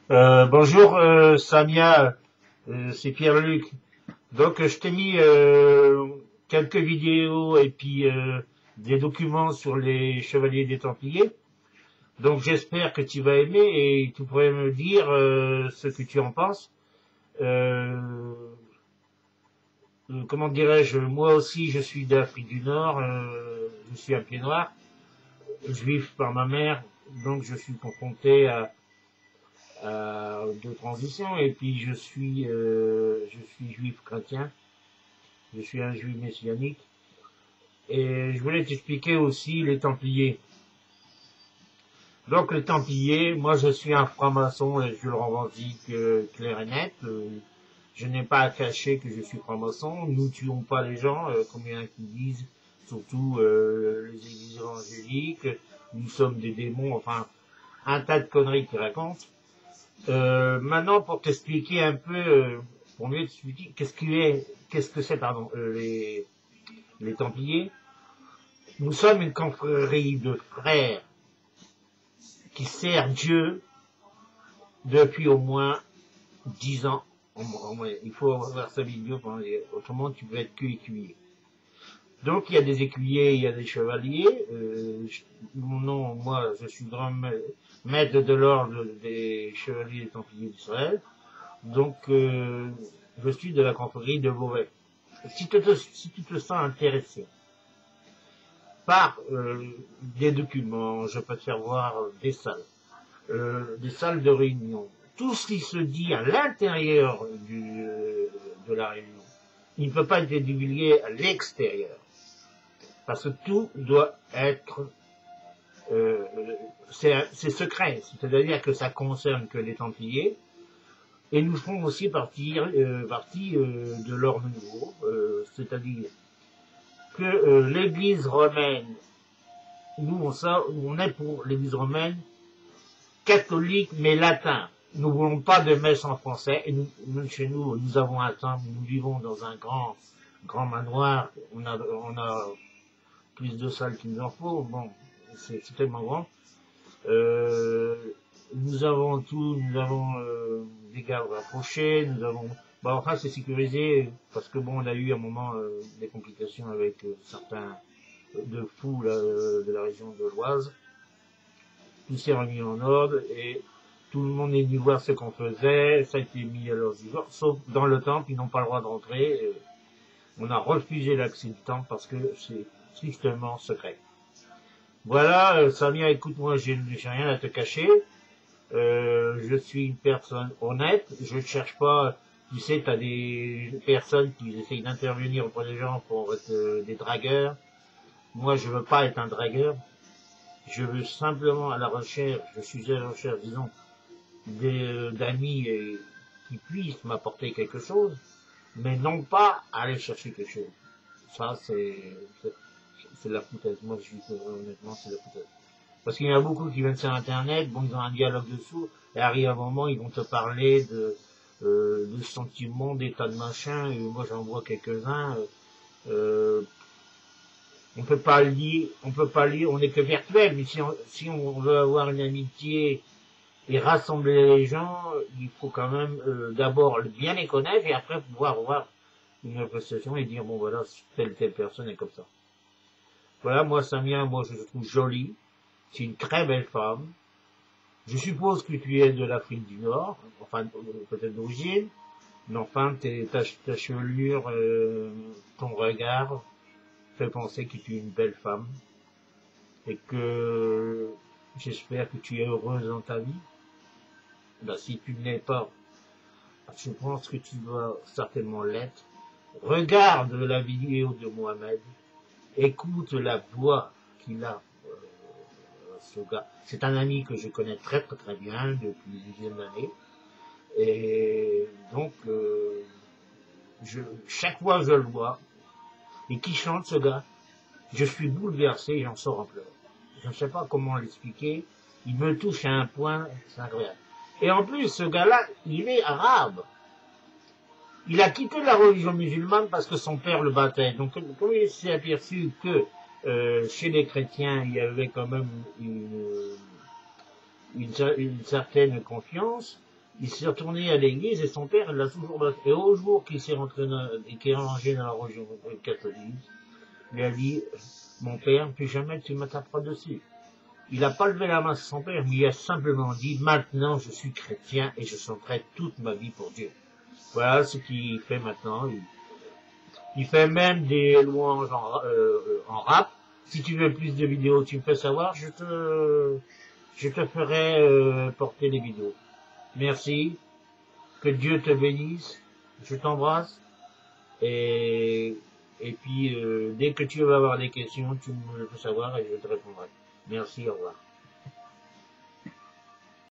Bonjour Samia, c'est Pierre-Luc. Donc je t'ai mis quelques vidéos et puis des documents sur les chevaliers des Templiers. Donc j'espère que tu vas aimer et tu pourrais me dire ce que tu en penses. Euh, Comment dirais-je, moi aussi je suis d'Afrique du Nord, je suis un pied noir, juif par ma mère, donc je suis confronté à deux transitions et puis je suis juif chrétien, je suis un juif messianique et je voulais t'expliquer aussi les Templiers. Donc les Templiers, moi je suis un franc-maçon et je le revendique clair et net. Je n'ai pas à cacher que je suis franc-maçon. Nous tuons pas les gens, comme il y en a qui disent, surtout les églises évangéliques. Nous sommes des démons, enfin un tas de conneries qu'ils racontent. Maintenant, pour t'expliquer un peu, pour mieux t'expliquer, qu'est-ce que c'est, pardon, les Templiers. Nous sommes une confrérie de frères qui sert Dieu depuis au moins 10 ans. Il faut avoir sa Bible, autrement tu peux être que écuyer. Donc il y a des écuyers, il y a des chevaliers. Mon nom, moi, je suis grand maître de l'ordre des chevaliers des Templiers d'Israël. Donc, je suis de la confrérie de Beauvais. Si tu te sens intéressé par des documents, je peux te faire voir des salles de réunion, tout ce qui se dit à l'intérieur de la réunion, il ne peut pas être divulgué à l'extérieur, parce que tout doit être c'est secret, c'est-à-dire que ça concerne que les Templiers. Et nous ferons aussi partie de leur nouveau, c'est-à-dire que l'Église romaine, on est pour l'Église romaine catholique mais latin. Nous ne voulons pas de messe en français. Et chez nous, nous avons un temple, nous vivons dans un grand manoir. On a plus de salles qu'il nous en faut. Bon, c'est tellement grand. Euh, Nous avons tout, nous avons des gardes rapprochés, nous avons... Bon, enfin, c'est sécurisé, parce que bon, on a eu à un moment des complications avec certains de fous là, de la région de l'Oise. Tout s'est remis en ordre et tout le monde est venu voir ce qu'on faisait, ça a été mis à leur jour, sauf dans le temple, ils n'ont pas le droit de rentrer. On a refusé l'accès du temple parce que c'est strictement secret. Voilà, Samia, écoute-moi, j'ai rien à te cacher. Je suis une personne honnête, je ne cherche pas, tu sais, tu as des personnes qui essayent d'intervenir auprès des gens pour être des dragueurs. Moi, je veux pas être un dragueur, je veux simplement à la recherche, je suis à la recherche, disons, d'amis qui puissent m'apporter quelque chose, mais non pas aller chercher quelque chose. Ça, c'est de la foutaise. Moi, je dis honnêtement, c'est de la foutaise. Parce qu'il y en a beaucoup qui viennent sur Internet, bon, ils ont un dialogue dessous, et arrive un moment, ils vont te parler de sentiments, d'état de machin, et moi j'en vois quelques-uns. On peut pas lire, on n'est que virtuel, mais si on veut avoir une amitié et rassembler les gens, il faut quand même d'abord bien les connaître, et après pouvoir voir une appréciation et dire, bon voilà, telle personne est comme ça. Voilà, moi Samia, moi je trouve jolie, c'est une très belle femme. Je suppose que tu es de l'Afrique du Nord, enfin peut-être d'origine, mais enfin ta chevelure, ton regard fait penser que tu es une belle femme et que j'espère que tu es heureuse dans ta vie. Ben, si tu ne l'es pas, je pense que tu dois certainement l'être. Regarde la vidéo de Mohamed, écoute la voix qu'il a, ce gars. C'est un ami que je connais très bien depuis une dizaine d'années. Et donc, chaque fois que je le vois, et qui chante ce gars, je suis bouleversé et j'en sors en pleurs. Je ne sais pas comment l'expliquer. Il me touche à un point, c'est incroyable. Et en plus, ce gars-là, il est arabe. Il a quitté la religion musulmane parce que son père le battait. Donc, comme il s'est aperçu que chez les chrétiens, il y avait quand même une certaine confiance, Il s'est retourné à l'église et son père l'a toujours battu. Et au jour qu'il s'est rentré qu'il est rangé dans la religion catholique, il a dit, mon père, plus jamais tu me taperas dessus. Il n'a pas levé la main sur son père, mais il a simplement dit, maintenant je suis chrétien et je chanterai toute ma vie pour Dieu. Voilà ce qu'il fait maintenant. Il fait même des louanges en rap. Si tu veux plus de vidéos, tu me fais savoir, je te ferai porter les vidéos. Merci, que Dieu te bénisse, je t'embrasse, et puis dès que tu vas avoir des questions, tu me le fais savoir et je te répondrai. Merci, au revoir.